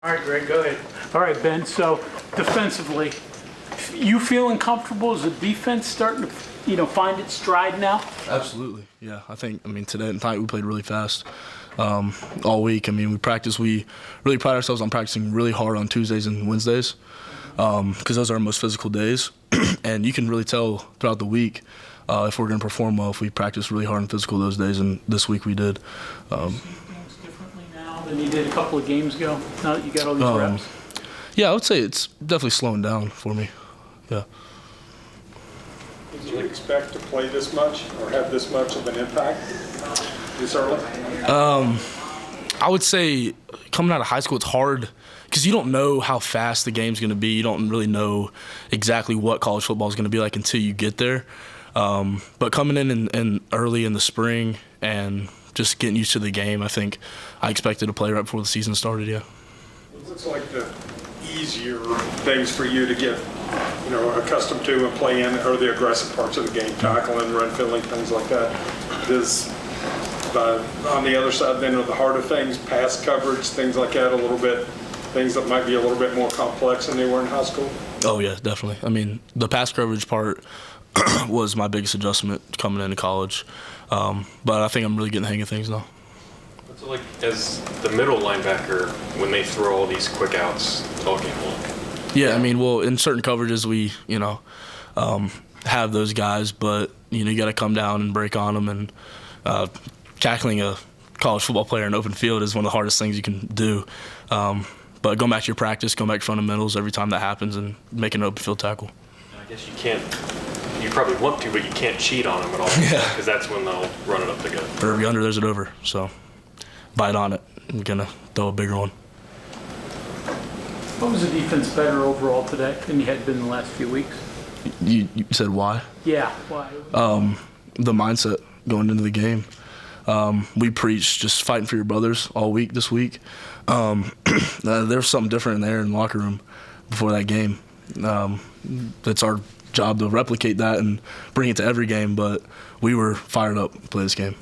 All right, Greg, go ahead. All right, Ben, so defensively, you feeling comfortable? Is the defense starting to, find its stride now? Absolutely, yeah. Today tonight we played really fast all week. We we really pride ourselves on practicing really hard on Tuesdays and Wednesdays because those are our most physical days. And you can really tell throughout the week if we're going to perform well if we practice really hard and physical those days, and this week we did. Than you did a couple of games ago, now that you got all these reps? Yeah, I would say it's definitely slowing down for me. Yeah. Did you expect to play this much or have this much of an impact this early? I would say coming out of high school, it's hard because you don't know how fast the game's going to be. You don't really know exactly what college football is going to be like until you get there. But coming in early in the spring and just getting used to the game, I think I expected to play right before the season started, yeah. What looks like the easier things for you to get, accustomed to and play in are the aggressive parts of the game, tackling, run filling, things like that. On the other side then of the harder things, pass coverage, things like that, things that might be a little bit more complex than they were in high school? Oh, yeah, definitely. The pass coverage part was my biggest adjustment coming into college. But I think I'm really getting the hang of things now. So, like, as the middle linebacker, when they throw all these quick outs all game long? Yeah, in certain coverages we, have those guys, but, you got to come down and break on them. And tackling a college football player in open field is one of the hardest things you can do. But going back to your practice, going back to fundamentals every time that happens and make an open field tackle. I guess you probably want to, but you can't cheat on them at all. Yeah. Because that's when they'll run it up the gut. For every under, there's it over. So bite on it. I'm going to throw a bigger one. What was the defense better overall today than you had been the last few weeks? You said why? Yeah, why? The mindset going into the game. We preached just fighting for your brothers all week this week. There was something different in there in the locker room before that game. It's our job to replicate that and bring it to every game, but we were fired up to play this game.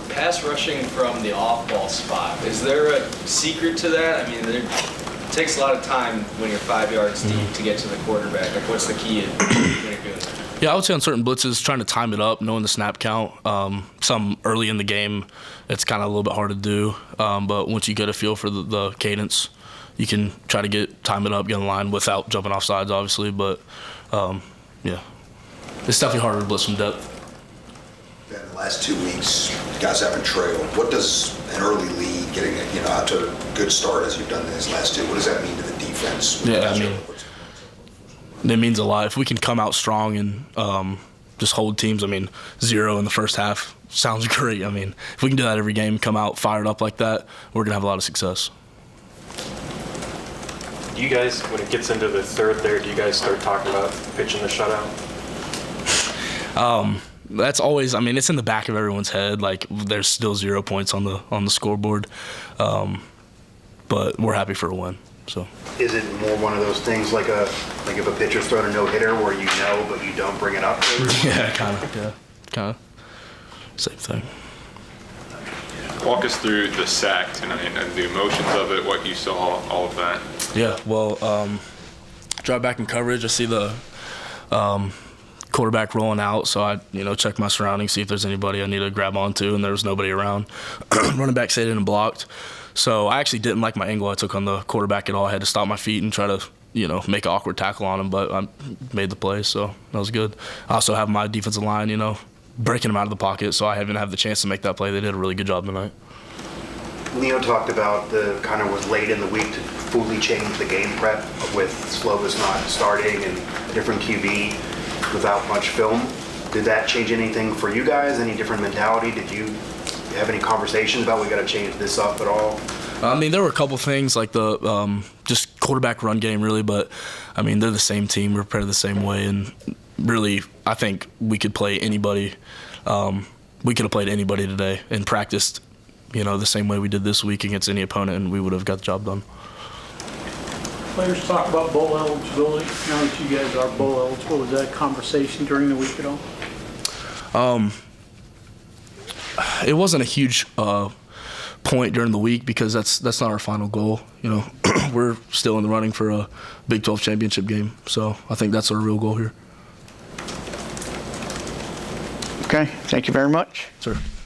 Pass rushing from the off-ball spot, is there a secret to that? It takes a lot of time when you're 5 yards deep to get to the quarterback. Like, what's the key when you're doing that? Yeah, I would say on certain blitzes, trying to time it up, knowing the snap count. Some early in the game, it's kind of a little bit hard to do, but once you get a feel for the cadence, you can try to time it up, get in line without jumping off sides, obviously. But, yeah, it's definitely harder to blitz from depth. In the last 2 weeks, you guys haven't trailed. What does an early lead, getting out to a good start as you've done in these last two, what does that mean to the defense? Yeah, it means a lot. If we can come out strong and just hold teams, 0 in the first half sounds great. If we can do that every game, come out fired up like that, we're going to have a lot of success. Do you guys, when it gets into the third there, do you guys start talking about pitching the shutout? That's always, it's in the back of everyone's head. Like, there's still 0 points on the scoreboard, but we're happy for a win. So. Is it more one of those things like if a pitcher's throwing a no-hitter where you know but you don't bring it up? Yeah, kind of. Same thing. Walk us through the sack tonight and the emotions of it, what you saw, all of that. Yeah, well, drive back in coverage. I see the quarterback rolling out, so I check my surroundings, see if there's anybody I need to grab onto, and there was nobody around. Running back stayed in and blocked. So I actually didn't like my angle I took on the quarterback at all. I had to stop my feet and try to, make an awkward tackle on him, but I made the play, so that was good. I also have my defensive line, breaking him out of the pocket, so I haven't had the chance to make that play. They did a really good job tonight. Leo talked about the kind of was late in the week to fully change the game prep with Slovis not starting and a different QB without much film. Did that change anything for you guys? Any different mentality? Did you have any conversations about we got to change this up at all? There were a couple things like the just quarterback run game really, but they're the same team. We're prepared the same way, and really I think we could play anybody. We could have played anybody today and practiced, the same way we did this week against any opponent, and we would have got the job done. Players talk about bowl eligibility. Now that you guys are bowl eligible, was that a conversation during the week at all? It wasn't a huge point during the week because that's not our final goal. You know, we're still in the running for a Big 12 championship game. So I think that's our real goal here. Okay, thank you very much. Sir.